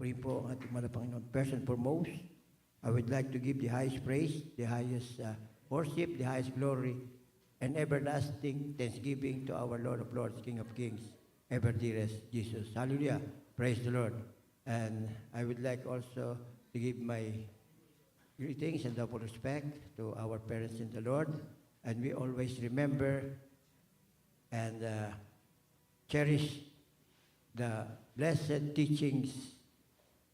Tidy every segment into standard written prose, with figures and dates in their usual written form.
Purihin po ang ating mahal na Panginoon. First and foremost, I would like to give the highest praise, the highest worship, the highest glory, and everlasting thanksgiving to our Lord of Lords, King of Kings, ever dearest Jesus. Hallelujah. Praise the Lord. And I would like also to give my greetings and double respect to our parents in the Lord. And we always remember and cherish the blessed teachings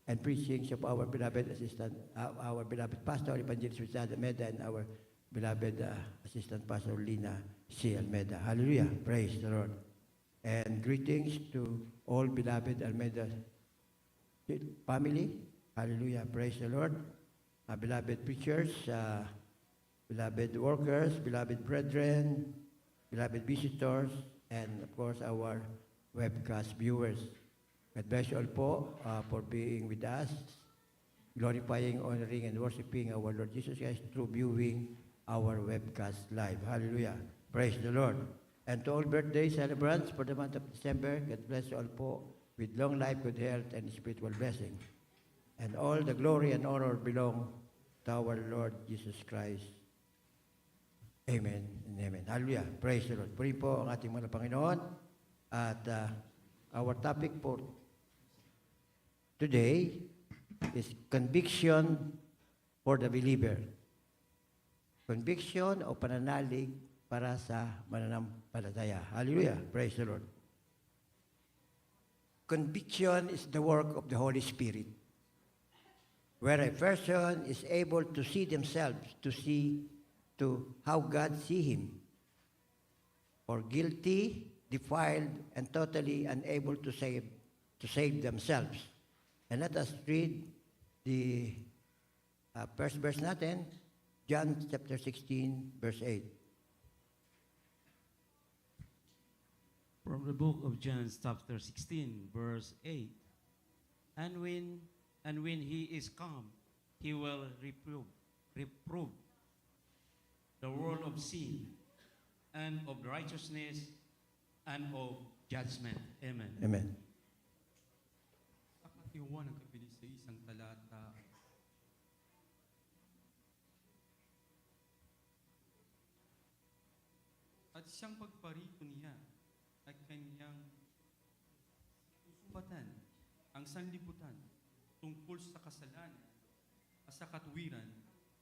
and preachings of our beloved assistant, our beloved pastor, Evangelist Rizal Almeda, and our beloved assistant pastor, Lina C. Almeda. Hallelujah. Praise the Lord. And greetings to all beloved Almeda family. Hallelujah. Praise the Lord. Beloved preachers, beloved workers, beloved brethren, beloved visitors, and of course our webcast viewers. God bless you all po for being with us, glorifying, honoring, and worshiping our Lord Jesus Christ through viewing our webcast live. Hallelujah. Praise the Lord. And to all birthday celebrants for the month of December, God bless you all po with long life, good health, and spiritual blessing. And all the glory and honor belong to our Lord Jesus Christ. Amen and amen. Hallelujah. Praise the Lord. Purihin po ang ating mga Panginoon. At our topic for today is conviction for the believer. Conviction o pananalig para sa mananampalataya. Hallelujah. Praise the Lord. Conviction is the work of the Holy Spirit, where a person is able to see themselves, to see to how God sees him, or guilty, defiled, and totally unable to save themselves. And let us read the first verse natin, John chapter 16, verse 8. From the book of John, chapter 16, verse 8. And when he is come, he will reprove the world of sin and of righteousness and of judgment. Amen. Amen. Akatiwa ng kabilis sa isang talata. At siyang pagparito niya at kanyang susupatan ang sanlibutan tungkol sa kasalanan at sa katuwiran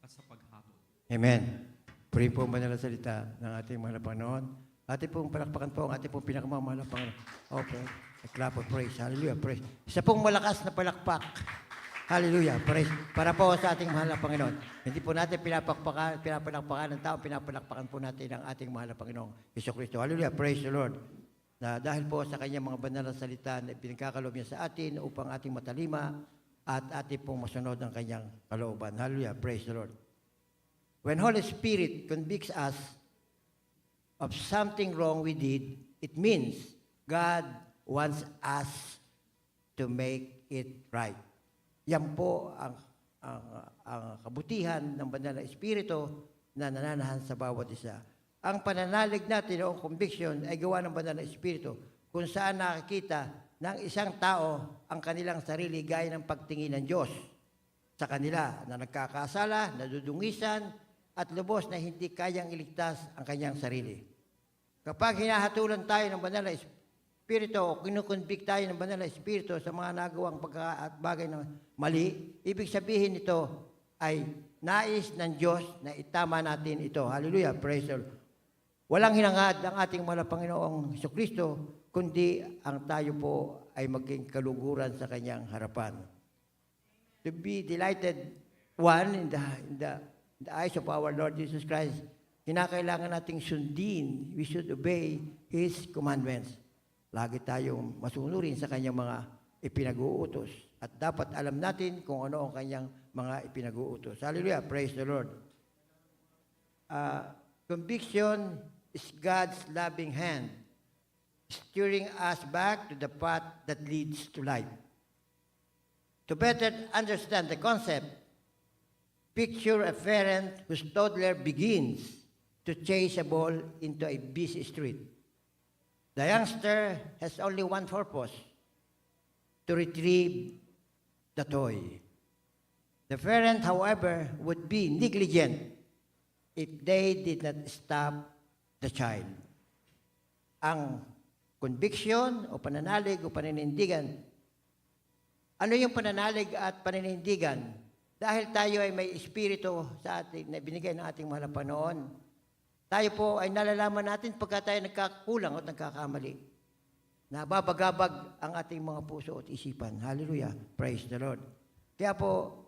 at sa paghatol. Amen. Purihin po ang banal na salita ng ating mahal na Panginoon. Ating pong palakpakan po ang ating pong pinakamamahal na Panginoon. Okay. A clap of praise. Hallelujah. Praise. Isa pong malakas na palakpak. Hallelujah. Praise. Para po sa ating mahal na Panginoon. Hindi po natin pinapalakpakan ng tao, pinapalakpakan po natin ang ating mahal na Panginoong Jesucristo. Hallelujah. Praise the Lord. Na dahil po sa kanyang mga banal na salita na pinagkakalob niya sa atin upang ating matalima at ating pong masunod ang kanyang kalooban. Hallelujah. Praise the Lord. When Holy Spirit convicts us of something wrong we did, it means God wants us to make it right. Yan po ang kabutihan ng banal na Espiritu na nananahan sa bawat isa. Ang pananalig natin o conviction ay gawa ng banal na Espiritu kung saan nakikita ng isang tao ang kanilang sarili gaya ng pagtingin ng Diyos sa kanila na nagkakasala, nadudungisan, at lubos na hindi kayang iligtas ang kanyang sarili. Kapag hinahatulan tayo ng banal na Espiritu o kinukonvict tayo ng banal na Espiritu sa mga nagawang bagay na mali, ibig sabihin nito ay nais ng Diyos na itama natin ito. Hallelujah, praise the Lord. Walang hinangad ang ating mahal na Panginoong Jesucristo, kundi ang tayo po ay maging kaluguran sa kanyang harapan. To be delighted one in the eyes of our Lord Jesus Christ, kinakailangan nating sundin. We should obey His commandments. Lagi tayong masunurin sa kanyang mga ipinag-uutos. At dapat alam natin kung ano ang kanyang mga ipinag-uutos. Hallelujah, praise the Lord. Conviction is God's loving hand, steering us back to the path that leads to life. To better understand the concept, picture a parent whose toddler begins to chase a ball into a busy street. The youngster has only one purpose: to retrieve the toy. The parent, however, would be negligent if they did not stop the child. Ang conviction o pananalig o paninindigan. Ano yung pananalig at paninindigan? Dahil tayo ay may espiritu sa ating na binigay ng ating mahal na Panginoon, tayo po ay nalalaman natin pagka tayo nagkakulang o nagkakamali. Nababagabag ang ating mga puso at isipan. Hallelujah. Praise the Lord. Kaya po,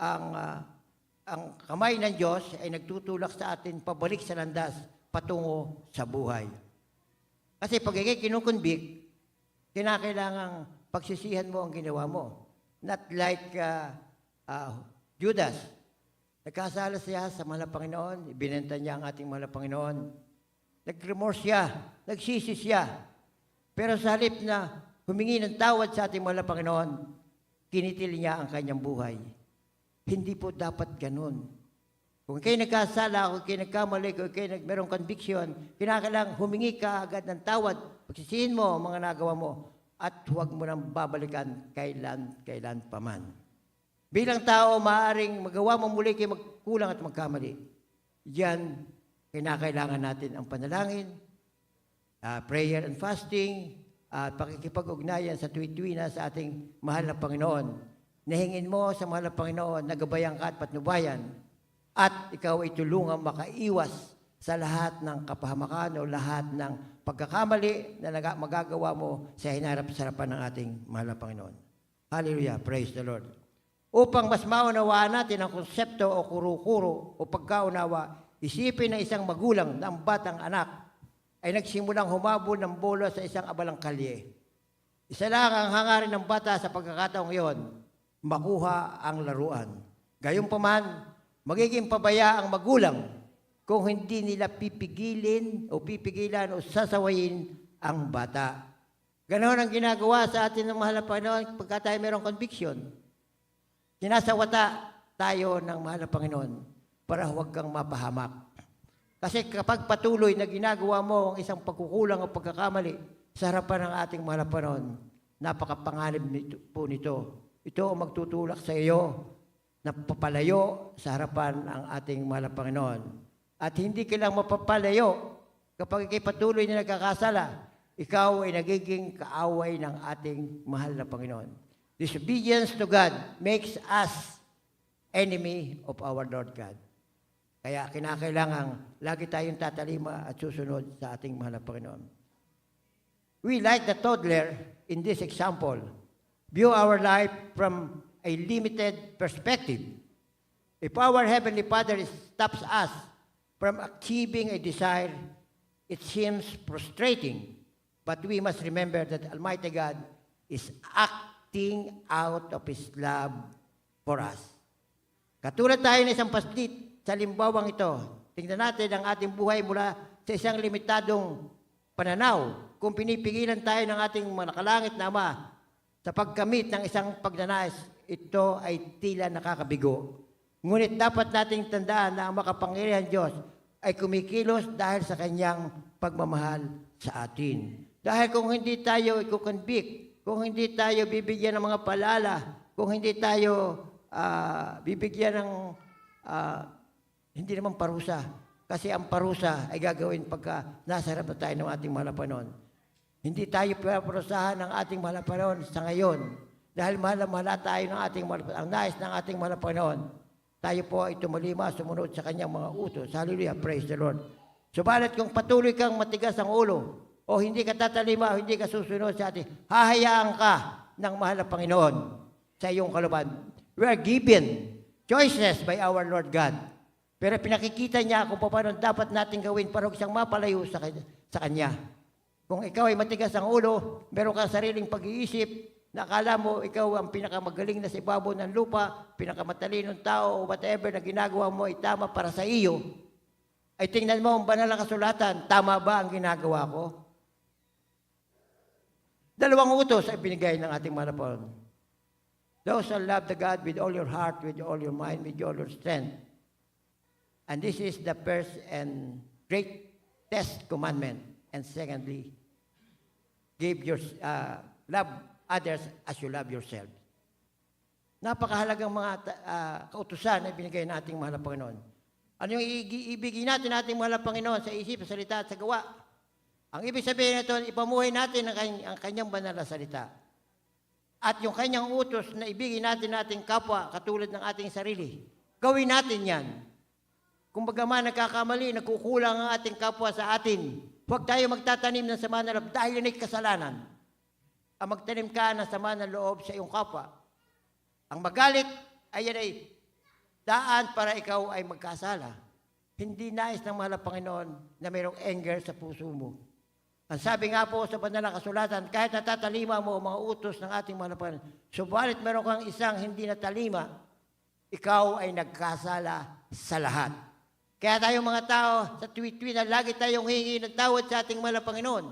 ang kamay ng Diyos ay nagtutulak sa atin pabalik sa landas patungo sa buhay. Kasi pag ikay kinukonvict, kinakailangang pagsisihan mo ang ginawa mo. Not like Judas. Nagkasala siya sa mahal na Panginoon, ibinenta niya ang ating mahal na Panginoon. Nag-remorse siya, nagsisi siya. Pero sa halip na humingi ng tawad sa ating mahal na Panginoon, kinitil niya ang kanyang buhay. Hindi po dapat ganun. Kung kayo nagkasala, kung kayo nagkamali, kung kayo merong conviction, kinakailangan humingi ka agad ng tawad. Pagsisihin mo ang mga nagawa mo at huwag mo nang babalikan kailan pa man. Bilang tao, maaaring magawa mo muli kayo magkulang at magkamali. Diyan, kinakailangan natin ang panalangin, prayer and fasting, at pakikipag-ugnayan sa tuwi-tuwi na sa ating mahal na Panginoon. Nahingin mo sa mahal na Panginoon, nagabayan ka at patnubayan, at ikaw ay tulungang makaiwas sa lahat ng kapahamakan o lahat ng pagkakamali na magagawa mo sa hinarap-sarapan ng ating mahal na Panginoon. Hallelujah. Praise the Lord. Upang mas maunawaan natin ang konsepto o kuro-kuro o pagkaunawa, isipin ng isang magulang na ang batang anak ay nagsimulang humabol ng bola sa isang abalang kalye. Isa lang ang hangarin ng bata sa pagkakataong iyon, makuha ang laruan. Gayunpaman, magiging pabaya ang magulang kung hindi nila pipigilan o sasawayin ang bata. Ganoon ang ginagawa sa atin ng mahal na Panginoon pagka tayo mayroong conviction. Sinasawata tayo ng mahal na Panginoon para huwag kang mapahamak. Kasi kapag patuloy na ginagawa mo ang isang pagkukulang o pagkakamali sa harapan ng ating mahal na Panginoon, napakapanganib po nito. Ito ang magtutulak sa iyo na papalayo sa harapan ng ating mahal na Panginoon. At hindi ka lang mapapalayo kapag ikay patuloy na nagkakasala, ikaw ay nagiging kaaway ng ating mahal na Panginoon. Disobedience to God makes us enemy of our Lord God. Kaya kinakailangan lagi tayong tatalima at susunod sa ating mahal na Panginoon. We, like the toddler in this example, view our life from a limited perspective. If our Heavenly Father stops us from achieving a desire, it seems frustrating. But we must remember that Almighty God is acting out of His love for us. Katulad tayo ng isang paslit sa limbawang ito, tingnan natin ang ating buhay mula sa isang limitadong pananaw. Kung pinipigilan tayo ng ating mga nakalangit na Ama sa pagkamit ng isang pagnanais, ito ay tila nakakabigo. Ngunit dapat nating tandaan na ang makapangyarihan Diyos ay kumikilos dahil sa Kanyang pagmamahal sa atin. Dahil kung hindi tayo i-convict, kung hindi tayo bibigyan ng mga paalala, kung hindi tayo bibigyan ng hindi naman parusa, kasi ang parusa ay gagawin pagka nasa harap na tayo ng ating mahal na Panginoon. Hindi tayo parusahan ng ating mahal na Panginoon sa ngayon. Dahil mahal tayo ng ating mahal na Panginoon. Ang nais ng ating mahal na Panginoon, tayo po ay tumalima, sumunod sa Kanyang mga utos. Hallelujah, praise the Lord. Subalit kung patuloy kang matigas ang ulo, o hindi ka tatalima, o hindi ka susunod sa ating, hahayaan ka ng mahal na Panginoon sa iyong kaluban. We are given choices by our Lord God. Pero pinakikita niya kung paano dapat natin gawin para huwag siyang mapalayo sa Kanya. Kung ikaw ay matigas ang ulo, meron kang sariling pag-iisip, na akala mo ikaw ang pinakamagaling na sa ibabaw ng lupa, pinakamatalinong tao, o whatever na ginagawa mo ay tama para sa iyo, ay tingnan mo ang banal na kasulatan, tama ba ang ginagawa ko? Dalawang utos ay binigay ng ating mahal na Panginoon. Thou shalt love the God with all your heart, with all your mind, with all your strength. And this is the first and greatest commandment. And secondly, love others as you love yourself. napakahalagang mga kautusan na binigay nating mahal na Panginoon. Ano yung ibigay natin ating mahal na Panginoon sa isip, sa salita at sa gawa? Ang ibig sabihin nito, ipamuhay natin ang kanyang banal na salita. At yung kanyang utos na ibigay natin ating kapwa katulad ng ating sarili. Gawin natin yan. Kung bagaman nagkakamali, nagkukulang ang ating kapwa sa atin, huwag tayo magtatanim ng sama na loob dahil yun ay kasalanan. Ang magtanim ka ng sama ng loob sa iyong kapwa. Ang magalit ay yan ay daan para ikaw ay magkasala. Hindi nais ng mahal na Panginoon na mayroong anger sa puso mo. Ang sabi nga po sa banal na kasulatan, kahit natatalima mo ang mga utos ng ating mahal na Panginoon, subalit meron kang isang hindi natalima, ikaw ay nagkasala sa lahat. Kaya tayong mga tao sa tuwi-tuwi na lagi tayong hihingi ng tawad sa ating mahal na Panginoon.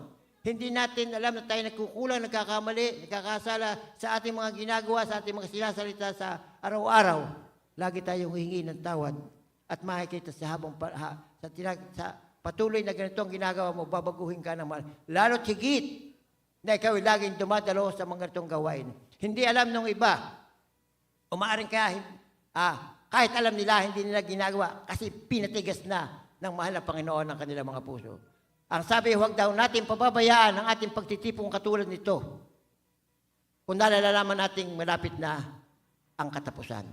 Hindi natin alam na tayo nagkukulang, nagkakamali, nagkakasala sa ating mga ginagawa, sa ating mga sinasalita sa araw-araw. Lagi tayong hihingi ng tawad at makikita sa patuloy na ganito ang ginagawa mo, babaguhin ka ng mahal. Lalo't higit na ikaw ay laging dumadalo sa mga ganitong gawain. Hindi alam ng iba. Umaaring kaya, kahit alam nila, hindi nila ginagawa kasi pinatigas na ng mahal na Panginoon ang kanilang mga puso. Ang sabi, huwag daw natin pababayaan ang ating pagtitipong katulad nito kung nalalaman nating malapit na ang katapusan.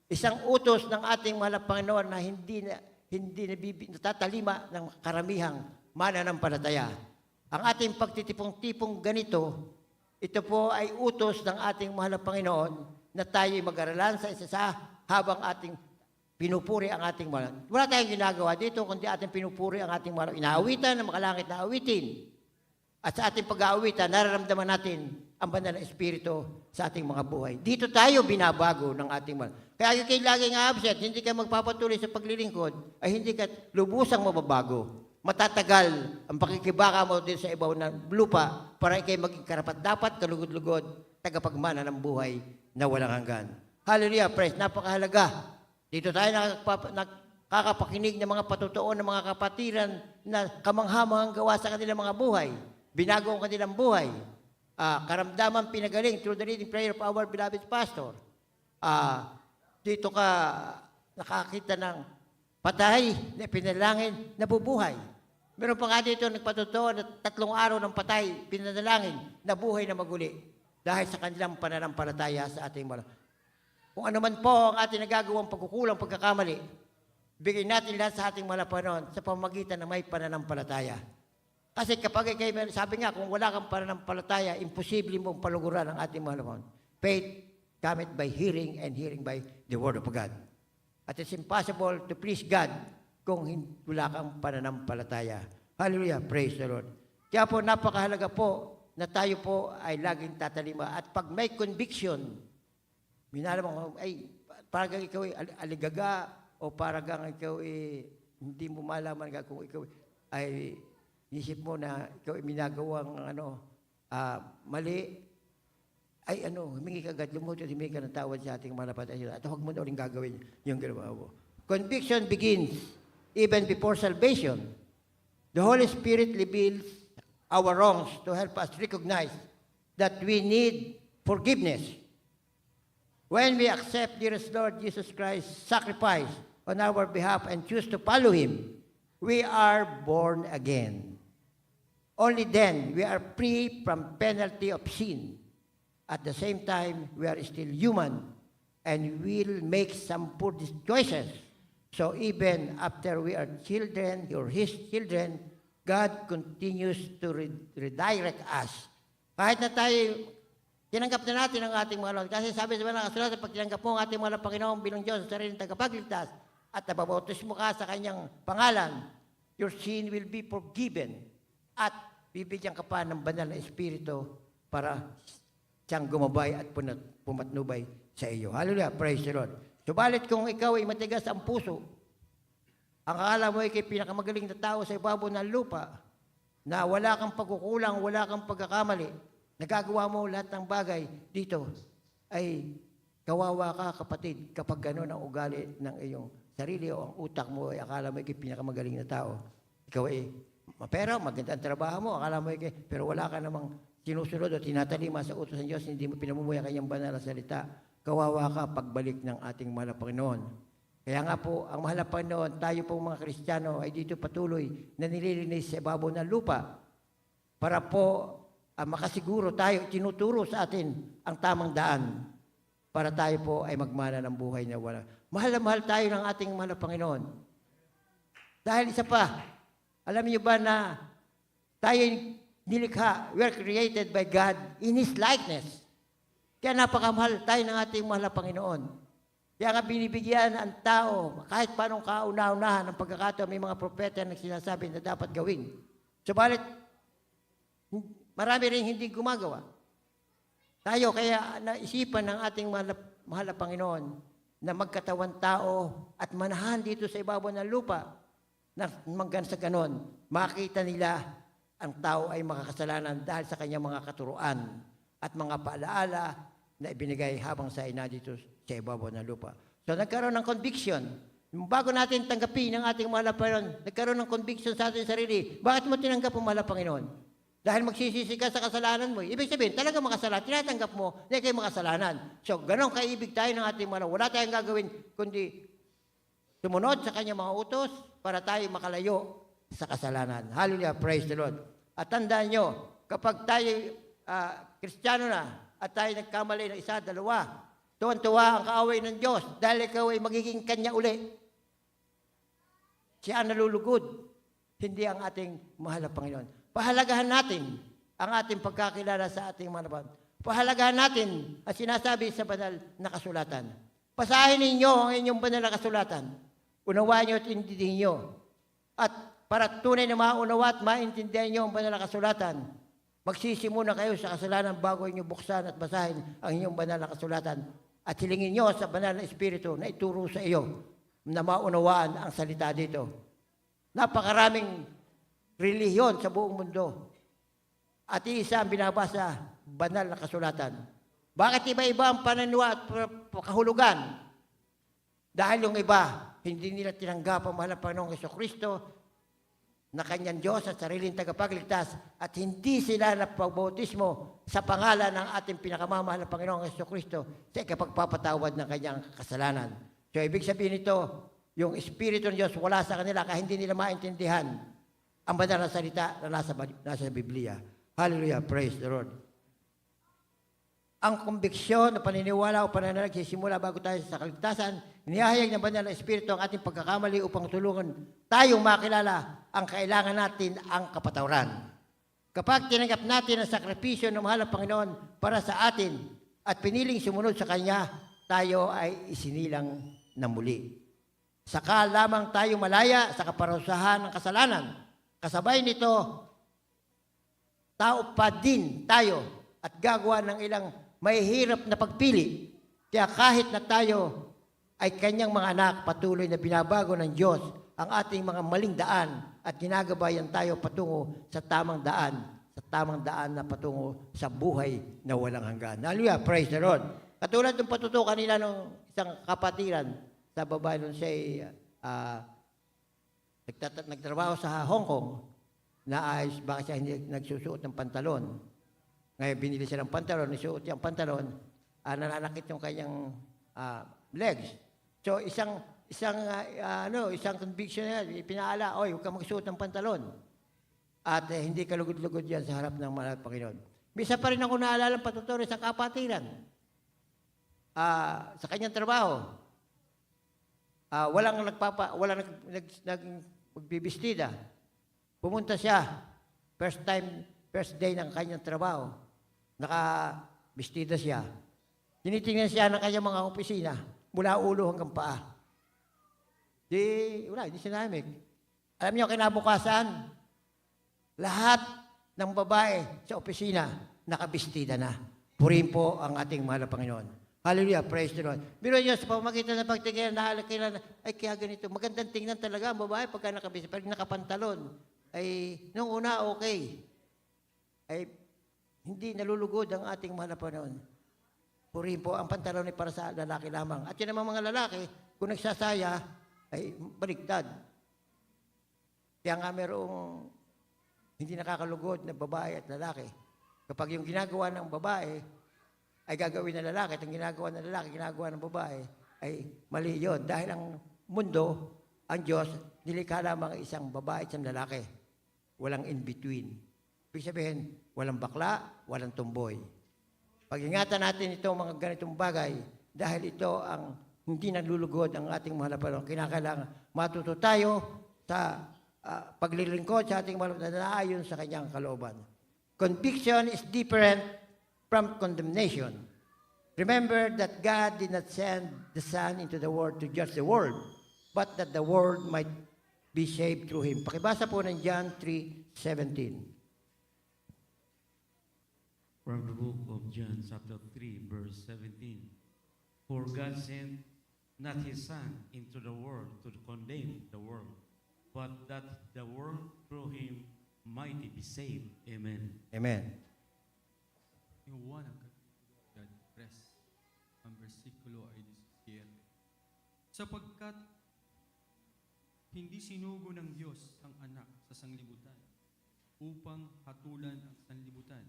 Isang utos ng ating mahal na Panginoon na hindi natatalima ng karamihang mananampalataya. Ang ating pagtitipong-tipong ganito, ito po ay utos ng ating mahal na Panginoon na tayo'y mag-aralan sa isa habang ating pinupuri ang ating mahal. Wala tayong ginagawa dito kundi ating pinupuri ang ating mahal. Inaawitan ng makalangit na awitin. At sa ating pag-aawitan, nararamdaman natin ang banal na Espiritu sa ating mga buhay. Dito tayo binabago ng ating mahal. Kaya kayo laging absent, hindi ka magpapatuloy sa paglilingkod, ay hindi ka lubusang mababago. Matatagal ang pakikibaka mo din sa ibaw ng lupa para ikay maging karapat-dapat, kalugod-lugod, tagapagmana ng buhay na walang hanggan. Hallelujah, praise, napakahalaga. Dito tayo nakakapakinig ng mga patutuon ng mga kapatiran na kamanghamangang gawa sa kanilang mga buhay. Binago ang kanilang buhay. Karamdaman pinagaling through the reading prayer of our beloved pastor. Dito ka nakakita ng patay na pinalangin na bubuhay. Meron pa nga dito nagpatotoo na 3 araw ng patay, pinalangin na buhay na maguli dahil sa kanilang pananampalataya sa ating mga. Kung ano man po ang ating nagagawang pagkukulang, pagkakamali, bigay natin lahat sa ating mga Panginoon sa pamamagitan na may pananampalataya. Kasi kapag sabi nga, kung wala kang pananampalataya, imposible mong paluguran ang ating mga Panginoon. Faith cometh by hearing and hearing by the word of God. At it's impossible to please God kung wala kang pananampalataya. Hallelujah, praise the Lord. Kaya po napakahalaga po na tayo po ay laging tatalima. At pag may conviction, minalamang ay parang ikaw ay aligaga o parang ikaw ay hindi mo malaman kung ikaw ay isip mo na ikaw ay minagawang mali, ay humingi ka agad, lumutot, humingi ka ng tawad sa ating mga napatay. At huwag mo na uling gagawin yung ginawa mo. Conviction begins even before salvation. The Holy Spirit reveals our wrongs to help us recognize that we need forgiveness. When we accept dearest Lord Jesus Christ's sacrifice on our behalf and choose to follow Him, we are born again. Only then we are free from penalty of sin. At the same time, we are still human and will make some poor choices. So even after we are children or His children, God continues to redirect us. Kahit na tayo, tinanggap na natin ang ating mga Lord. Kasi sabi sa mga kasulatan, pag tinanggap mo ang ating mga Panginoon bilang Diyos sa sariling tagapagligtas at nababautis mo ka sa Kanyang pangalan, your sin will be forgiven at bibigyan ka pa ng banal na Espiritu para siyang gumabay at pumatnubay sa iyo. Hallelujah, praise the Lord. Subalit kung ikaw ay matigas ang puso, ang akala mo ay kay pinakamagaling na tao sa ibabaw ng lupa, na wala kang pagkukulang, wala kang pagkakamali, nagagawa mo lahat ng bagay dito, ay kawawa ka, kapatid, kapag gano'n ang ugali ng iyong sarili o ang utak mo ay akala mo ay kay pinakamagaling na tao. Ikaw ay mapera, maganda ang trabaho mo, akala mo ay pero wala ka namang sinusunod o tinatalima sa utos ng Diyos, hindi mo pinamumuhay ang kanyang banal na salita. kawawa ka pagbalik ng ating mahal na Panginoon. Kaya nga po, ang mahal na Panginoon, tayo po mga Kristiyano ay dito patuloy na nililinis sa ibabaw ng lupa para po makasiguro tayo, tinuturo sa atin ang tamang daan para tayo po ay magmana ng buhay na wala. Mahal na mahal tayo ng ating mahal na Panginoon. Dahil isa pa, alam niyo ba na tayo nilikha, we are created by God in His likeness. Kaya napakamahal tayo ng ating mahal na Panginoon. Kaya nga binibigyan ang tao, kahit paanong kauna-unahan ng pagkakataon, may mga propeta na sinasabi na dapat gawin. Subalit, marami rin hindi gumagawa. Tayo, kaya naisipan ng ating mahal na Panginoon na magkatawan tao at manahan dito sa ibabaw ng lupa na hanggang sa ganon, makita nila ang tao ay makakasalanan dahil sa kanyang mga katuruan at mga paalaala na ibinigay habang sa ina dito sa ibabaw ng lupa. So nagkaroon ng conviction. Bago natin tanggapin ang ating mahal na Panginoon, nagkaroon ng conviction sa ating sarili. Bakit mo tinanggap ang mahal na Panginoon? Dahil magsisisi ka sa kasalanan mo. Ibig sabihin, talaga makasalanan. Tinatanggap mo na kayo makasalanan. So, ganon kaibig tayo ng ating mahal. Wala tayong gagawin kundi sumunod sa kanyang mga utos para tayo makalayo sa kasalanan. Hallelujah, praise the Lord. At tandaan nyo, kapag tayo Kristiyano na at tayo nagkamali ng isa, dalawa, tuwan-tuwa ang kaaway ng Diyos dahil ikaw ay magiging kanya uli. Siya ang nalulugod, hindi ang ating mahal na Panginoon. Pahalagahan natin ang ating pagkakilala sa ating mga naban. Pahalagahan natin ang sinasabi sa banal na kasulatan. Pasahin ninyo ang inyong banal na kasulatan. Unawaan nyo at intindihin nyo. At para tunay na maunawa at maintindihan nyo ang banal na kasulatan, magsisimuna kayo sa kasalanan bago inyo buksan at basahin ang inyong banal na kasulatan. At hilingin nyo sa banal na Espiritu na ituro sa iyo na maunawaan ang salita dito. Napakaraming relihiyon sa buong mundo. At isa ang binabasa, banal na kasulatan. Bakit iba-iba ang pananawa at kahulugan? Dahil yung iba, hindi nila tinanggap ang mahal na Panginoong Jesucristo na kanyang Diyos at sariling tagapagligtas at hindi sila napabautismo sa pangalan ng ating pinakamamahal na Panginoong Jesucristo sa ikapagpapatawad ng kanyang kasalanan. So, ibig sabihin nito, yung Espiritu ng Diyos wala sa kanila kaya hindi nila maintindihan ang banal na salita na nasa Biblia. Hallelujah, praise the Lord. Ang konbiksyon na paniniwala o pananalig sisimula bago tayo sa kaligtasan, inihahayag ng banal na Espiritu ang ating pagkakamali upang tulungan tayong makilala ang kailangan natin ang kapatawaran. Kapag tinanggap natin ang sakripisyo ng mahal na Panginoon para sa atin at piniling sumunod sa Kanya, tayo ay isinilang na muli. Saka lamang tayo malaya sa kaparusahan ng kasalanan. Kasabay nito, tao pa din tayo at gagawa ng ilang mahihirap na pagpili. Kaya kahit na tayo ay kanyang mga anak, patuloy na binabago ng Diyos ang ating mga maling daan at ginagabayan tayo patungo sa tamang daan na patungo sa buhay na walang hanggan. Hallelujah, praise the Lord. Katulad ng patuto kanila ng isang kapatiran sa babae nun siya nagtrabaho sa Hong Kong na ayos, baka siya hindi nagsusuot ng pantalon. Ngayon, binili siya ng pantalon, nisuot siya ang pantalon, nananakit yung kanyang legs. So, isang conviction na yan, pinaala, oy, huwag kang magsuot ng pantalon. At hindi ka lugod-lugod yan sa harap ng mahal na Panginoon. Bisa pa rin ako naalala ng patuturo sa kapatiran. Sa kanyang trabaho, walang nagbibistida. Pumunta siya, first day ng kanyang trabaho. Nakabistida siya. Tinitingnan siya ng kanyang mga opisina, mula ulo hanggang paa. Hindi sinamig. Alam niyo, kinabukasan, lahat ng babae sa opisina, nakabistida na. Purihin po ang ating mahal na Panginoon. Hallelujah, praise the Lord. Biro niyo, sa pamagitan ng pagtingin, nahalakailan, ay kaya ganito, magandang tingnan talaga ang babae pagka nakabistida, pag nakapantalon. Ay, nung una, okay. Ay, hindi nalulugod ang ating mahal na Panginoon. Purihin po, ang pantalon ay para sa lalaki lamang. At yun naman mga lalaki, kung nagsasaya, ay baligtad. Kaya nga merong hindi nakakalugod na babae at lalaki. Kapag yung ginagawa ng babae ay gagawin ng lalaki at ang ginagawa ng lalaki, ginagawa ng babae, ay mali yun. Dahil ang mundo, ang Diyos, nilikha lamang isang babae at isang lalaki. Walang in-between. Ibig sabihin, walang bakla, walang tumboy. Pag-ingatan natin itong mga ganitong bagay, dahil ito ang hindi naglulugod ang ating mahal na Panginoon. Kinakailangan matuto tayo sa paglilingkod sa ating mahal na naayon sa kanyang kalooban. Conviction is different from condemnation. Remember that God did not send the Son into the world to judge the world, but that the world might be saved through Him. Pakibasa po ng John 3:17. From the book of John, chapter 3, verse 17. For God sent not his Son into the world to condemn the world, but that the world through him might be saved. Amen. Amen. Yung 1 ang God press. Ang versikulo ay 17. Sapagkat hindi sinugo ng Diyos ang anak sa sanglibutan upang hatulan ang sanlibutan,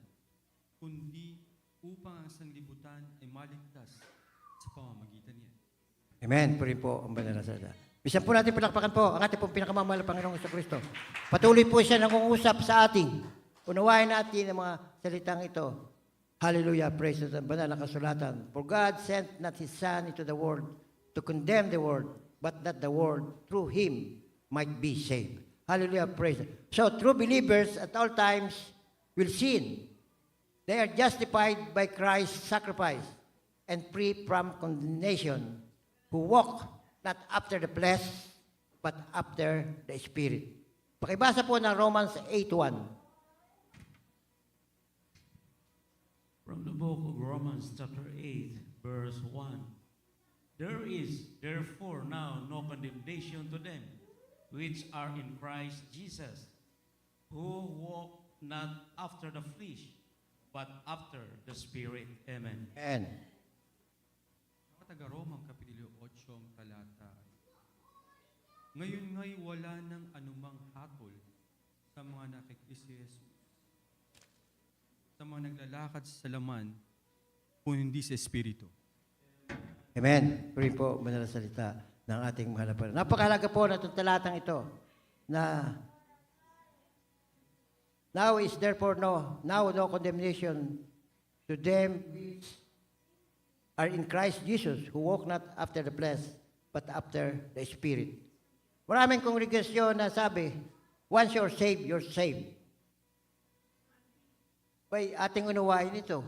kundi upang ang sanlibutan ay maligtas sa pamamagitan niya. Amen. Puri po ang banal na salita. Bisan po natin palakpakan po ang ating pong pinakamamahal na Panginoong Kristo. Patuloy po siya nangungusap sa atin. Unawain natin ang mga salitang ito. Hallelujah. Praise the banal na kasulatan. For God sent not His Son into the world to condemn the world, but that the world through Him might be saved. Hallelujah. Praise. So true believers at all times will sin. They are justified by Christ's sacrifice and free from condemnation, who walk not after the flesh, but after the Spirit. Pakibasa po ng Romans 8:1. From the book of Romans, chapter 8, verse 1. There is therefore now no condemnation to them which are in Christ Jesus, who walk not after the flesh, but after the Spirit. Amen. And Taga-Romang Kapitulo 8 ang talata. Ngayon nga'y wala ng anumang hatol sa mga nakikis si Jesus, sa mga naglalakad sa laman, kung hindi sa Espiritu. Amen. Puri po banal na salita ng ating mahal na Panginoon. Napakahalaga po na itong talatang ito na now is therefore no condemnation to them which are in Christ Jesus, who walk not after the flesh, but after the Spirit. Maraming kongregasyon na sabi, once you're saved, you're saved. Bay, ating unawain ito.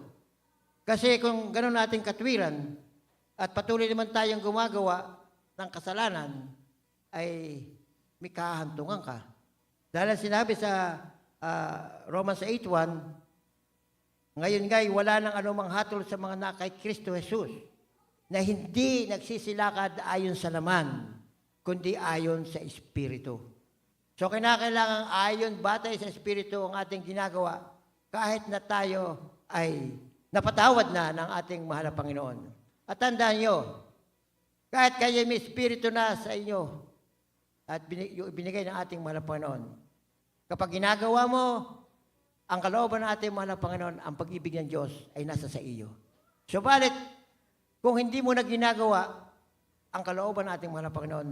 Kasi kung gano'n nating katwiran, at patuloy naman tayong gumagawa ng kasalanan, ay may kahantungan ka. Dahil sinabi sa Romans 8:1, ngayon nga'y wala nang anumang hatol sa mga na kay Kristo Jesus na hindi nagsisilakad ayon sa laman, kundi ayon sa Espiritu. So kinakailangan ayon batay sa Espiritu ang ating ginagawa kahit na tayo ay napatawad na ng ating mahal na Panginoon. At tandaan nyo, kahit kayo may Espiritu na sa inyo at binigay ng ating mahal na Panginoon, kapag ginagawa mo ang kalooban ng ating mahal na Panginoon, ang pag-ibig ng Diyos ay nasa sa iyo. Subalit, kung hindi mo na ginagawa ang kalooban ng ating mahal na Panginoon,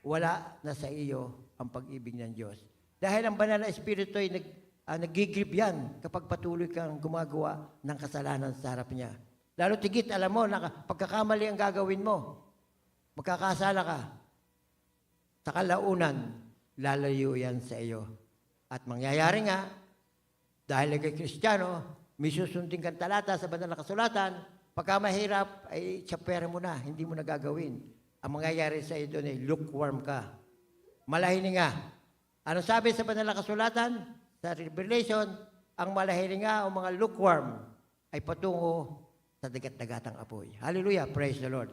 wala na sa iyo ang pag-ibig ng Diyos. Dahil ang banal na Espiritu ay nagigrip yan kapag patuloy kang gumagawa ng kasalanan sa harap niya. Lalo tigit, alam mo, na pagkakamali ang gagawin mo, magkakasala ka, sa kalaunan, lalayo yan sa iyo. At mangyayari nga, dahil kay Kristiyano, may susundin kang talata sa banal na kasulatan, pagka mahirap, ay tsapera mo na, hindi mo na gagawin. Ang mangyayari sa iyo doon ay lukewarm ka. Malahininga. Ano sabi sa banal na kasulatan? Sa Revelation, ang malahininga o mga lukewarm ay patungo sa dagat-dagatang apoy. Hallelujah, praise the Lord.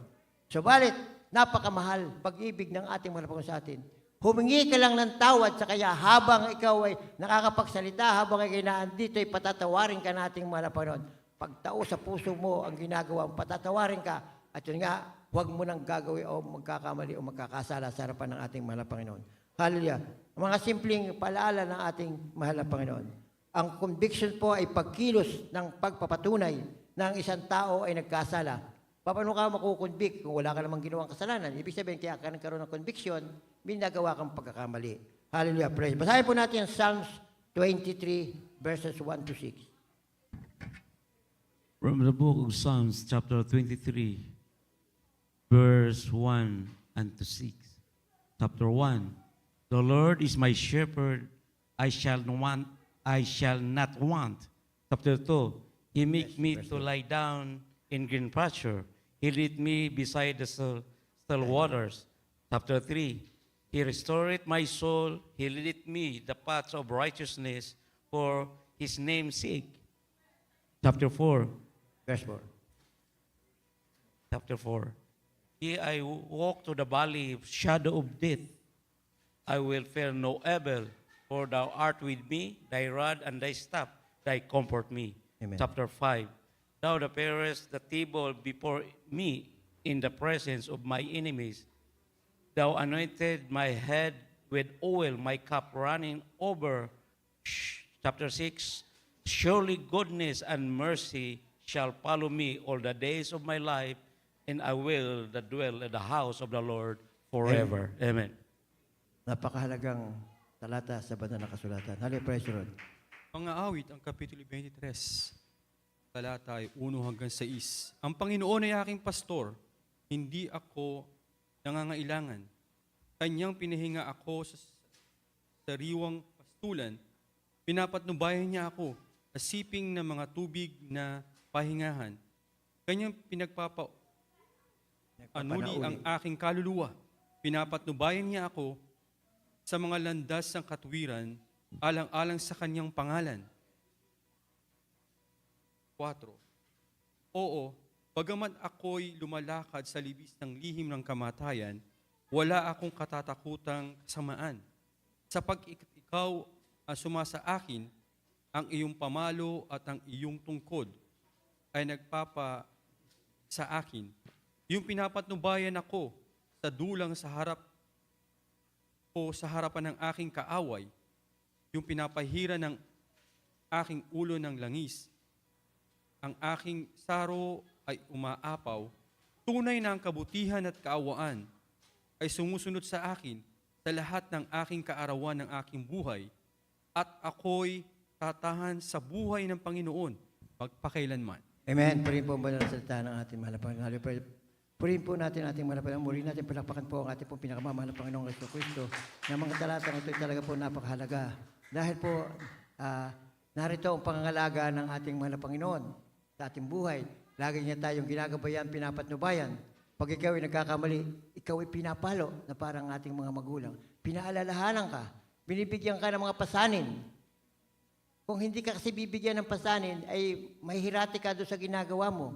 Subalit, napakamahal pag-ibig ng ating mahal na Panginoon sa atin. Humingi ka lang ng tawad sa kanya habang ikaw ay nakakapagsalita, habang ikaw naandito ay patatawarin ka nating mahal na Panginoon. Pagtao sa puso mo ang ginagawa, patatawarin ka. At yun nga, huwag mo nang gagawin o magkakamali o magkakasala sa harapan ng ating mahal na Panginoon. Hallelujah. Ang mga simpleng palaala ng ating mahal na Panginoon. Ang conviction po ay pagkilos ng pagpapatunay na ang isang tao ay nagkasala, paano ka makukonvict kung wala ka namang ginawang kasalanan? Ibig sabihin, kaya ka nagkaroon ng conviction, may nagawa kang pagkakamali. Hallelujah, praise. Basahin po natin ang Psalms 23, verses 1 to 6. From the book of Psalms, chapter 23, verse 1 and to 6. Chapter 1. The Lord is my shepherd, I shall not want. Chapter 2. He make me to lie down in green pasture. He lead me beside the still waters. Chapter 3. He restored my soul. He lead me the paths of righteousness for his name's sake. Chapter 4. Verse 4. Chapter 4. Yea, I walk to the valley of shadow of death. I will fear no evil, for thou art with me, thy rod and thy staff, thy comfort me. Amen. Chapter 5. Thou preparest the table before me in the presence of my enemies. Thou anointed my head with oil, my cup running over. Chapter 6. Surely goodness and mercy shall follow me all the days of my life, and I will dwell in the house of the Lord forever. Amen. Napakahalagang talata sa banal na kasulatan. Hallelujah, praise the Lord. Mga awit, ang Kapitulo 23, talata ay 1 hanggang 6. Ang Panginoon ay aking pastor, hindi ako nangangailangan. Kanyang pinahinga ako sa sariwang pastulan. Pinapatnubayan niya ako sa siping ng mga tubig na pahingahan. Kanyang anuli ang aking kaluluwa. Pinapatnubayan niya ako sa mga landas ng katwiran, alang-alang sa kanyang pangalan. 4. Oo, bagamat ako'y lumalakad sa libis ng lihim ng kamatayan, wala akong katatakutang kasamaan. Sapagkat ikaw ang sumasa akin, ang iyong pamalo at ang iyong tungkod ay nagpapa sa akin. Yung pinapatnubayan ako sa dulang sa harap o sa harapan ng aking kaaway, yung pinapahira ng aking ulo ng langis, ang aking saro ay umaapaw, tunay na ang kabutihan at kaawaan ay sumusunod sa akin sa lahat ng aking kaarawan ng aking buhay, at ako'y tatahan sa buhay ng Panginoon magpakailanman. Amen. Purihin po ang banal na salita ng ating mahal na Panginoon. Hallelujah. Purihin po natin ating mahal na Panginoon. Muli natin palakpakan po ang ating pong pinakamamahal na Panginoong Kristo na mga talatang ito talaga po napakahalaga. Dahil po narito ang pangangalaga ng ating mahal na Panginoon sa ating buhay. Lagi niya tayong ginagabayan, pinapatnubayan. Pag ikaw ay nagkakamali, ikaw ay pinapalo na parang ating mga magulang. Pinaalalahanan ka. Binibigyan ka ng mga pasanin. Kung hindi ka kasi bibigyan ng pasanin, ay mahihirati ka doon sa ginagawa mo.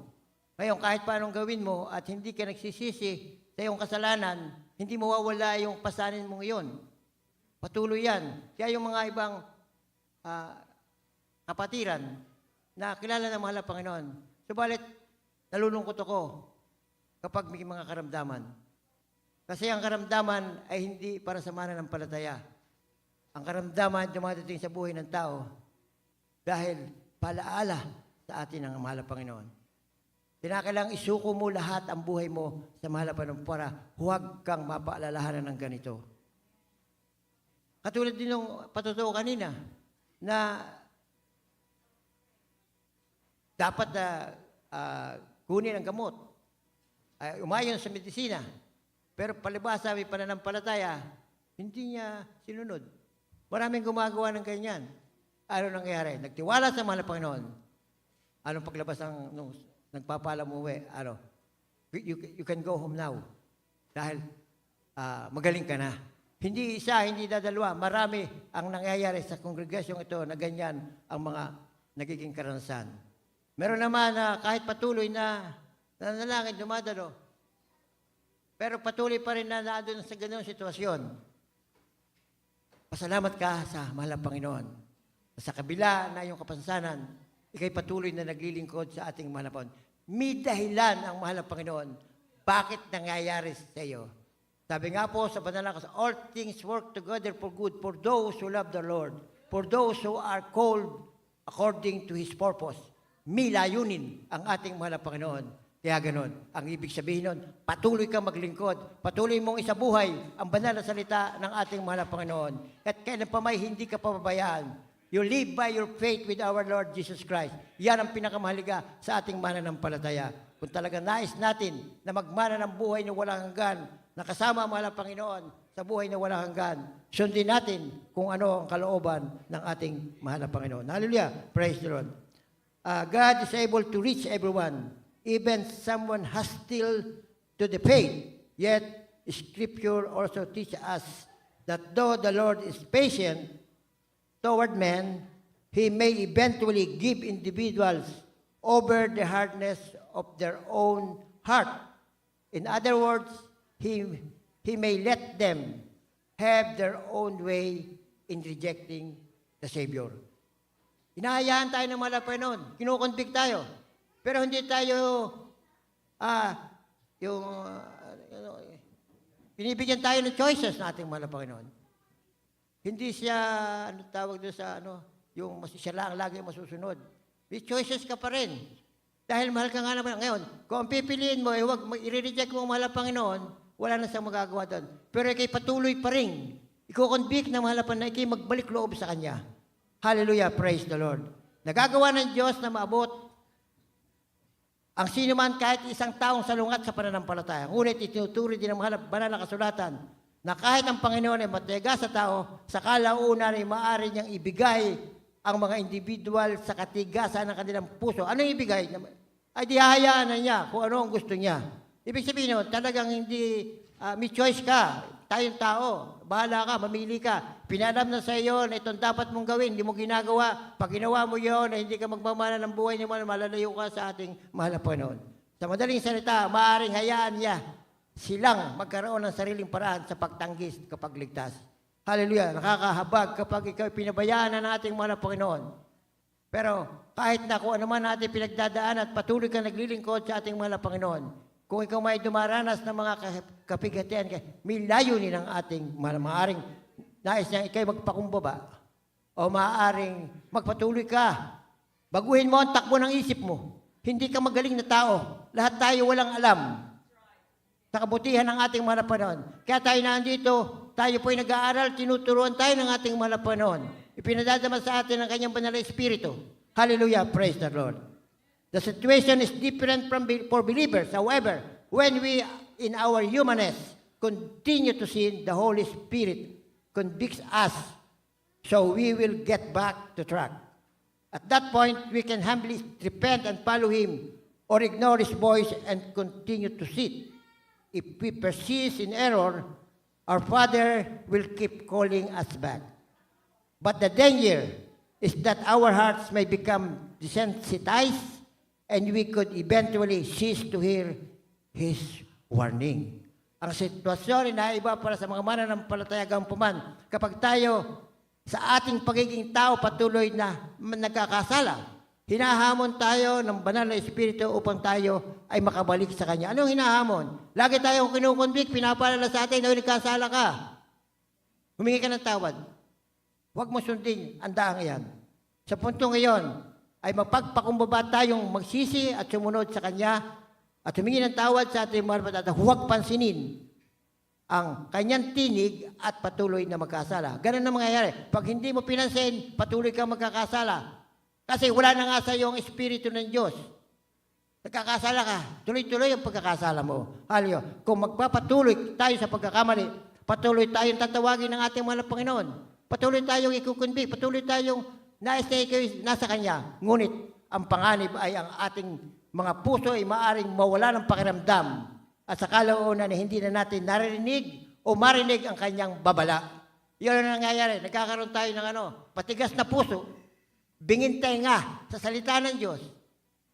Ngayon, kahit paanong gawin mo at hindi ka nagsisisi sa iyong kasalanan, hindi mawawala yung pasanin mo ngayon. Patuloy yan. Kaya yung mga ibang kapatiran na kilala ng mahal na Panginoon, subalit nalulungkot ako kapag may mga karamdaman. Kasi ang karamdaman ay hindi para sa mananampalataya. Ang karamdaman dumadating sa buhay ng tao dahil palaala sa atin ang mahal na Panginoon. Kinakailangang isuko mo lahat ang buhay mo sa mahal na Panginoon para huwag kang mapaalalahanan ng ganito. Katulad din ng patutuo kanina na dapat na kunin ang gamot. Umayon sa medisina. Pero palibasa may pananampalataya, hindi niya sinunod. Maraming gumagawa ng ganyan. Ano nangyayari? Nagtiwala sa mahal na Panginoon. Anong paglabas nung nagpapala mo uwi? You can go home now. Dahil magaling ka na. Hindi isa, hindi dadalawa. Marami ang nangyayari sa kongregasyong ito na ganyan ang mga nagiging karanasan. Meron naman na kahit patuloy na nanalangin, dumadalo. Pero patuloy pa rin na doon sa ganung sitwasyon. Pasalamat ka sa mahal na Panginoon. Sa kabila na iyong kapansanan, ikay patuloy na naglilingkod sa ating mahal na Panginoon. May dahilan ang mahal na Panginoon. Bakit nangyayari sa iyo? Sabi nga po sa banal na kasulatan, all things work together for good for those who love the Lord, for those who are called according to His purpose. may layunin ang ating mahal na Panginoon. Kaya ganoon, ang ibig sabihin nun, patuloy kang maglingkod, patuloy mong isabuhay ang banal na salita ng ating mahal na Panginoon. At kailan pa may hindi ka pababayaan. You live by your faith with our Lord Jesus Christ. Yan ang pinakamahalaga sa ating mananampalataya. Kung talaga nais natin na magmana ng buhay na walang hanggan, na kasama ang mahal na Panginoon sa buhay na walang hanggan, sundin natin kung ano ang kalooban ng ating mahal na Panginoon. Hallelujah! Praise the Lord. God is able to reach everyone, even someone hostile to the faith. Yet, Scripture also teaches us that though the Lord is patient toward men, He may eventually give individuals over the hardness of their own heart. In other words, He may let them have their own way in rejecting the Savior. Hinahayaan tayo ng mahal na Panginoon. Kinukonvict tayo. Pero hindi tayo, binibigyan tayo ng choices ng ating mahal na Panginoon. Hindi siya, ano tawag doon sa, yung siya lang lagi masusunod. May choices ka pa rin. Dahil mahal ka nga naman. Ngayon, kung ang pipiliin mo, i-reject mo ang mahal na Panginoon, wala na siyang magagawa doon. Pero ikay patuloy pa rin. Iko-convict ng mahal na Panginoon, ikay magbalik loob sa Kanya. Hallelujah, praise the Lord. Nagagawa ng Diyos na maabot ang sino man kahit isang taong salungat sa pananampalataya. Ngunit itinuturi din ang banal na kasulatan na kahit ang Panginoon ay matiyaga sa tao, sa kalaunan ay maaari niyang ibigay ang mga individual sa katigasan ng kanilang puso. Ano yung ibigay? Ay di hahayaan na niya kung ano ang gusto niya. Ibig sabihin nun, talagang hindi, may choice ka. Tayong tao, bahala ka, mamili ka. Pinalam na sa iyo na itong dapat mong gawin, hindi mo ginagawa. Pag ginawa mo yun, na hindi ka magmamana ng buhay niyo, malalayo ka sa ating mahal na Panginoon. Sa madaling salita, maaaring hayaan niya silang magkaroon ng sariling paraan sa pagtanggis kapag ligtas. Hallelujah! Nakakahabag kapag ikaw pinabayaan na nating mahal na Panginoon. Pero kahit na kung ano man natin pinagdadaan at patuloy ka naglilingkod sa ating mahal na Panginoon, kung ikaw may dumaranas ng mga kapigatian, may layunin ng ating maaaring nais niya ikay magpakumbaba o maaaring magpatuloy ka. Baguhin mo ang takbo ng isip mo. Hindi ka magaling na tao. Lahat tayo walang alam sa kabutihan ng ating mahal na Panginoon. Kaya tayo nandito, tayo po'y nag-aaral, tinuturuan tayo ng ating mahal na Panginoon. Ipinadadama sa atin ang kanyang banal na Espiritu. Hallelujah, praise the Lord. The situation is different for believers. However, when we, in our humanness, continue to sin, the Holy Spirit convicts us, so we will get back to track. At that point, we can humbly repent and follow Him, or ignore His voice and continue to sin. If we persist in error, our Father will keep calling us back. But the danger is that our hearts may become desensitized and we could eventually cease to hear His warning. Ang sitwasyon ay naiba para sa mga mananampalataya gayunpaman kapag tayo sa ating pagiging tao patuloy na nagkakasala. Hinahamon tayo ng banal na Espiritu upang tayo ay makabalik sa Kanya. Anong hinahamon? Lagi tayong kinukonvict, pinapalala sa atin na nagkasala ka. Humingi ka ng tawad. Huwag mo sundin ang daang iyan. Sa punto ngayon, ay mapagpakumbaba tayong magsisi at sumunod sa Kanya at humingi ng tawad sa ating mga at huwag pansinin ang Kanyang tinig at patuloy na magkasala. Ganun na mangyayari. Pag hindi mo pinansin, patuloy kang magkakasala. Kasi wala na nga sa iyo ang Espiritu ng Diyos. Nagkakasala ka. Tuloy-tuloy ang pagkakasala mo. Hallelujah. Kung magpapatuloy tayo sa pagkakamali, patuloy tayong tatawagin ng ating mga Panginoon. Patuloy tayong ikukundi. Patuloy tayong nais na ikaw nasa Kanya. Ngunit, ang panganib ay ang ating mga puso ay maaring mawala ng pakiramdam at sa kalaunan na hindi na natin naririnig o marinig ang Kanyang babala. Yun ang nangyayari. Nagkakaroon tayo ng patigas na puso, bingintay nga sa salita ng Diyos.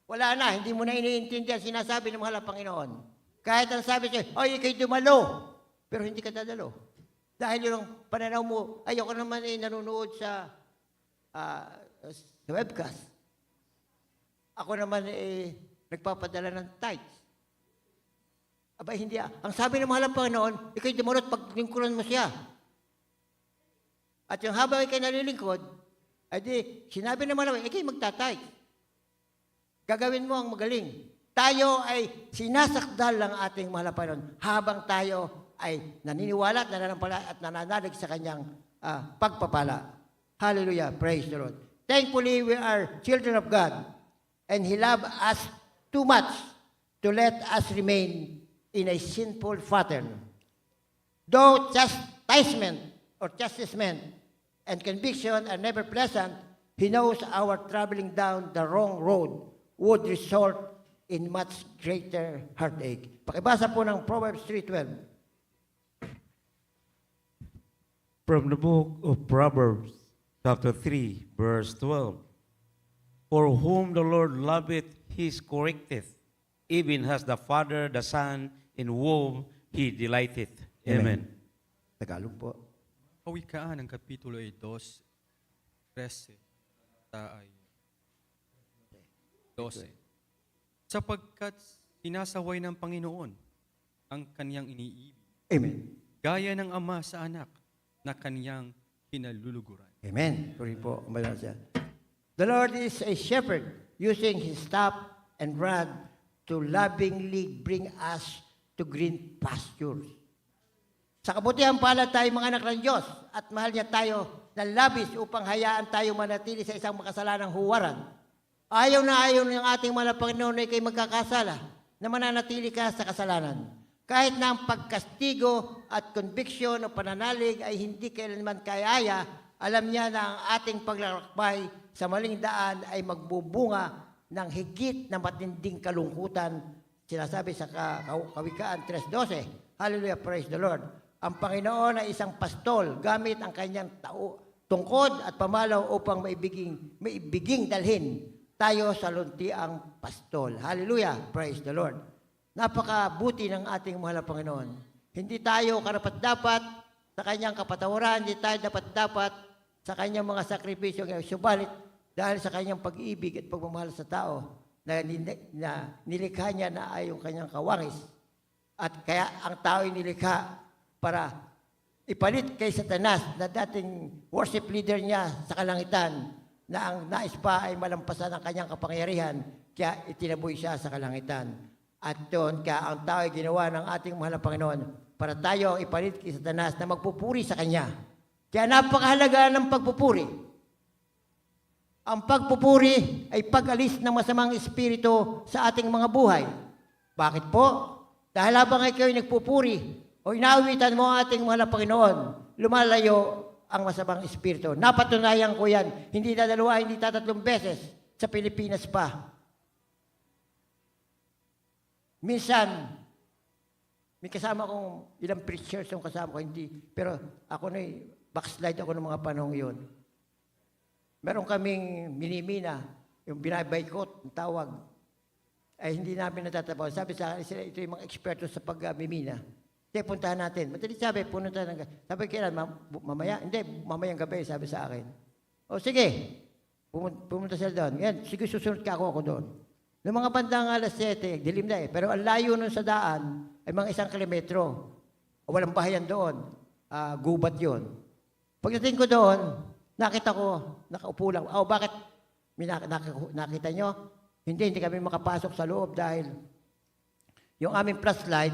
Wala na, hindi mo na iniintindihan sinasabi ng mahal na Panginoon. Kahit ang sabi siya, ay, ikay dumalo, pero hindi ka dadalo. Dahil yun ang pananaw mo, ayoko naman nanonood sa webcast. Ako naman nagpapadala ng tithes. Abay, hindi. Ang sabi ng mahal na Panginoon, ikay dumalot pag lingkuran mo siya. At yung habang ikay nalilingkod, ay di, sinabi ng mahal na Panginoon, ikay magtatithes. Gagawin mo ang magaling. Tayo ay sinasakdal ng ating mahal na Panginoon habang tayo ay naniniwala at nananampalataya at nananalig sa kanyang pagpapala. Hallelujah. Praise the Lord. Thankfully, we are children of God and He loves us too much to let us remain in a sinful pattern. Though chastisement or chastisement and conviction are never pleasant, He knows our traveling down the wrong road would result in much greater heartache. Pakibasa po ng Proverbs 3:12. From the book of Proverbs, chapter 3, verse 12. For whom the Lord loveth, He correcteth, even as the father the son in whom He delighteth. Amen. Tagalog po. Kawikaan ng Kapitulo 2, 13, ay 12. Sapagkat sinasaway ng Panginoon ang kaniyang iniibig, Amen. gaya ng ama sa anak na kaniyang kinaluluguran. Amen. Puri po. Umayon siya. The Lord is a shepherd using His staff and rod to lovingly bring us to green pastures. Sa kabutihan pala tayo mga anak ng Diyos at mahal niya tayo ng labis upang hayaan tayo manatili sa isang makasalanang huwaran. Ayaw ng ating mga Panginoon ay kayo magkakasala na mananatili ka sa kasalanan. Kahit na ang pagkastigo at conviction o pananalig ay hindi kailanman kayaya, alam niya na ang ating paglalakbay sa maling daan ay magbubunga ng higit na matinding kalungkutan. Sinasabi sa Kawikaan 3:12. Hallelujah, praise the Lord. Ang Panginoon ay isang pastol gamit ang kanyang tungkod at pamalaw upang maibiging dalhin tayo sa luntiang pastol. Hallelujah, praise the Lord. Napakabuti ng ating mahal na Panginoon. Hindi tayo karapat-dapat sa kanyang kapatawaran, hindi tayo dapat-dapat sa kanyang mga sakripisyo, subalit dahil sa kanyang pag-ibig at pagmamahal sa tao na nilikha niya na ay yung kanyang kawangis. At kaya ang tao ay nilikha para ipalit kay Satanas na dating worship leader niya sa kalangitan na ang nais pa ay malampasan ang kanyang kapangyarihan, kaya itinaboy siya sa kalangitan. At doon, kaya ang tao ay ginawa ng ating mahal na Panginoon para tayo ipalit kay Satanas na magpupuri sa Kanya. Kaya napakahalaga ng pagpupuri. Ang pagpupuri ay pag-alis ng masamang espiritu sa ating mga buhay. Bakit po? Dahil habang ikaw ay nagpupuri o inaawitan mo ang ating mahal na Panginoon, lumalayo ang masamang espiritu. Napatunayan ko yan. Hindi na dalawa, hindi tatlong beses sa Pilipinas pa. Minsan, may kasama kong ilang preachers yung kasama ko, hindi. Pero ako na backslide ako ng mga panahong yun. Meron kaming minimina, yung binabaykot, ang tawag. Ay hindi namin natatapaw. Sabi sa akin, ito yung mga eksperto sa pag-mimina. Kaya puntahan natin. Madali sabi, punta ng gabi. Sabi kailan, mamaya? Hindi, mamayang gabi, sabi sa akin. O sige, pumunta sila doon. Yan, sige, susunod ka ako doon. Noong mga bandang alas 7, dilim na eh. Pero ang layo nun sa daan ay mga 1 kilometro. O walang bahayan doon. Gubat yun. Pagdating ko doon, nakita ko, nakaupo lang. Oh, bakit? Nakita nyo? Hindi kami makapasok sa loob dahil yung aming flashlight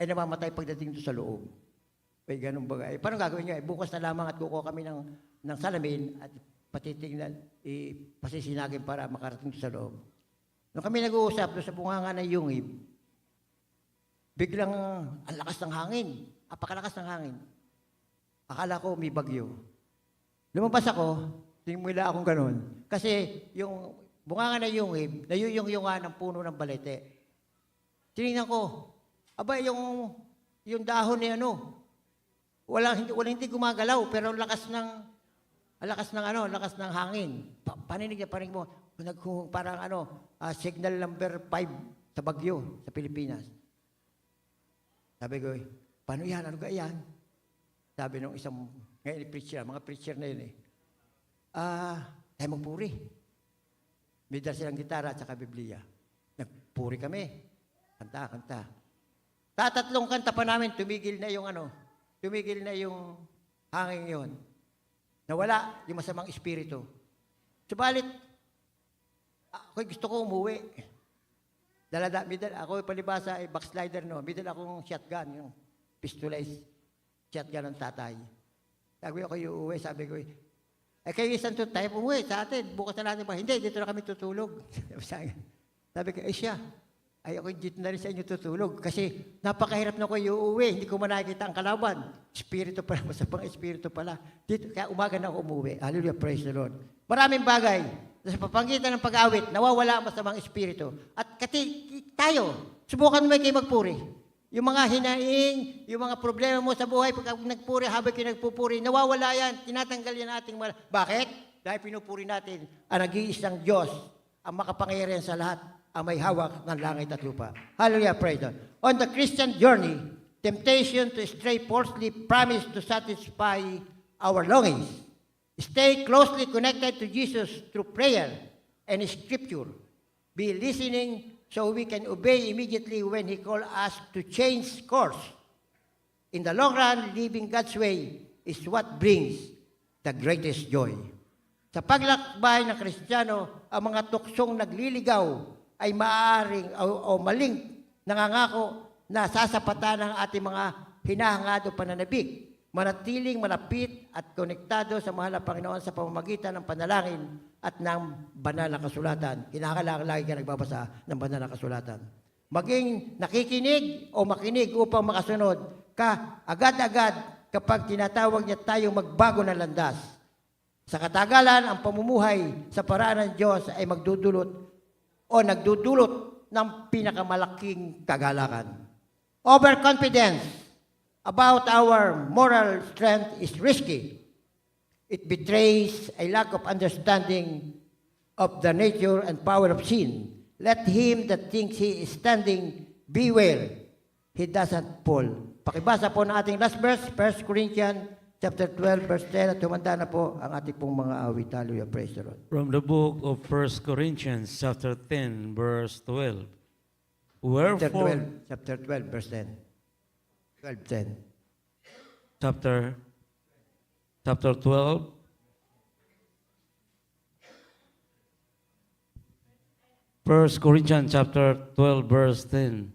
ay namamatay pagdating doon sa loob. Ay, ganun ba? Paano gagawin nyo? Bukas na lamang at kukuha kami ng salamin at patitingnan, pasisinagin para makarating sa loob. Nung kami nag-uusap doon sa bunganga ng yungib, biglang ang lakas ng hangin. Apakalakas ng hangin. Akala ko may bagyo. Lumabas ako, tingmula akong ganun. Kasi yung bunganga ng yungib, nayuyung-yunga ng puno ng balete. Tinignan ko, aba yung dahon ni walang hindi gumagalaw, pero ang lakas ng hangin. Paninig mo, parang signal number 5 sa bagyo sa Pilipinas. Sabi ko, paano yan? Ano ga yan? Sabi nung isang, ngayon preacher, mga preacher na yun tayo magpuri. May dala silang gitara at saka Biblia. Nagpuri kami. Kanta. Tatatlong kanta pa namin, tumigil na yung hangin yun. Nawala yung masamang espiritu. Subalit, Ako gusto ko umuwi. Ako palibasa ay backslider no. May dala akong shotgun, yung pistolized shotgun ng tatay. Sabi ako yung uwi, sabi ko, kayo isang tayo umuwi sa atin, bukas na natin ba? Hindi, dito na kami tutulog. Sabi ko, siya, ay ako dito na rin sa inyo tutulog. Kasi napakahirap na ko yung uwi, hindi ko manakita ang kalaban. Espiritu pala, masapang espiritu pala. Dito, kaya umaga na ako umuwi. Hallelujah, praise the Lord. Maraming bagay. Sa papangitan ng pag-awit, nawawala ang masamang espiritu. At tayo, subukan mo kayo magpuri. Yung mga hinaing, yung mga problema mo sa buhay, pag nagpuri, habang nagpupuri, nawawala yan, tinatanggal yan ating Bakit? Dahil pinupuri natin ang nag-iisang Diyos, ang makapangyarihan sa lahat, ang may hawak ng langit at lupa. Hallelujah, praise God. On the Christian journey, temptation to stray falsely promise to satisfy our longings. Stay closely connected to Jesus through prayer and Scripture. Be listening so we can obey immediately when He calls us to change course. In the long run, living God's way is what brings the greatest joy. Sa paglakbay ng Kristiyano, ang mga tuksong nagliligaw ay maaaring o maling nangangako na sasapatan ng ating mga hinahangad o pananabik. Manatiling malapit at konektado sa mahal na Panginoon sa pamamagitan ng panalangin at ng banal na kasulatan. Kinakailangan lagi ka nagbabasa ng banal na kasulatan. Maging nakikinig o makinig upang makasunod ka agad-agad kapag tinatawag niya tayong magbago ng landas. Sa katagalan, ang pamumuhay sa paraan ng Diyos ay nagdudulot ng pinakamalaking kagalakan. Overconfidence about our moral strength is risky. It betrays a lack of understanding of the nature and power of sin. Let him that thinks he is standing beware he doesn't fall. Pakibasa po ng ating last verse, 1 Corinthians chapter 12, verse 10, at tumanda na po ang ating pong mga awit. Hallelujah, praise the Lord. From the book of 1 Corinthians, chapter 10, verse 12. Wherefore, Chapter 12, verse 10. 12:10. chapter 12, First Corinthians chapter 12, verse 10.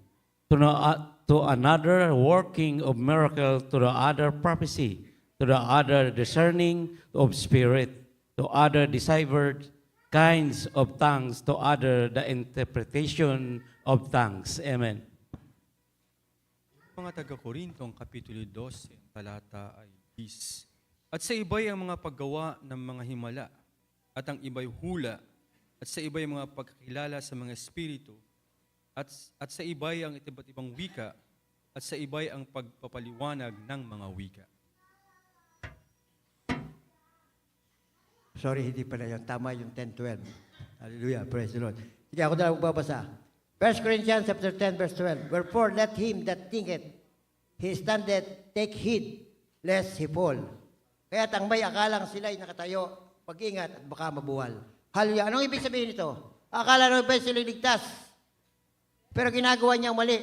To another working of miracle, to the other prophecy, to the other discerning of spirit, to other deciphered kinds of tongues, to other the interpretation of tongues. Amen. Mga taga-Korinto, ang Kapitulo 12, talata ay 10. At sa iba'y ang mga paggawa ng mga himala, at ang iba'y hula, at sa iba'y mga pagkakilala sa mga espiritu, at sa iba'y ang iba't ibang wika, at sa iba'y ang pagpapaliwanag ng mga wika. Sorry, hindi pala yun. Tama yung 10:12. Hallelujah, praise the Lord. Sige, ako na lang magbabasa. 1 Corinthians chapter 10, verse 12. Wherefore, let him that thinketh he standeth take heed, lest he fall. Kaya't ang may akalang sila'y nakatayo, pag-ingat at baka mabuwal. Hallelujah. Anong ibig sabihin nito? Akala nyo ba sila'y ligtas? Pero ginagawa niyang mali.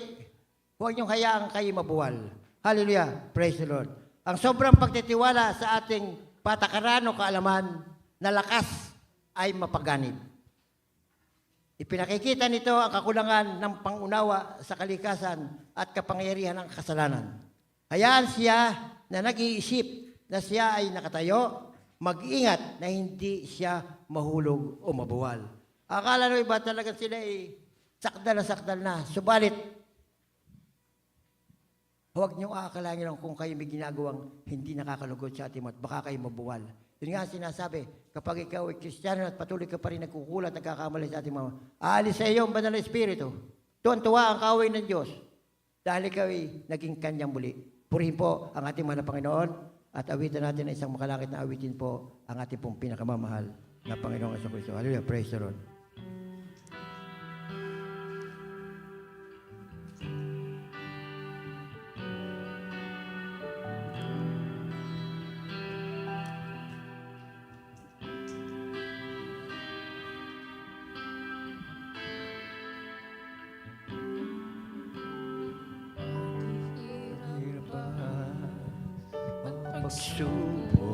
Huwag niyong hayaang kayo mabuwal. Hallelujah. Praise the Lord. Ang sobrang pagtitiwala sa ating patakaran o kaalaman na lakas ay mapaganib. Ipinakikita nito ang kakulangan ng pangunawa sa kalikasan at kapangyarihan ng kasalanan. Hayaan siya na nag-iisip na siya ay nakatayo, mag-ingat na hindi siya mahulog o mabuwal. Akala nyo iba talaga sila ay sakdal na. Subalit, huwag niyong aakalain lang kung kayo may ginagawang hindi nakakalugod sa ating at baka kayo mabuwal. Yun nga sinasabi, kapag ikaw ay Kristiyano at patuloy ka pa rin nagkukulat, nagkakamali sa ating mga, aalis sa iyo ang banal na Espiritu. Tuwan-tuwa ang kaaway ng Diyos dahil ikaw ay naging kanyang muli. Purihin po ang ating mga Panginoon at awitan natin na isang makalangit na awitin po ang ating pong pinakamamahal na Panginoong Kristo. Hallelujah, praise the Lord. Pagsubok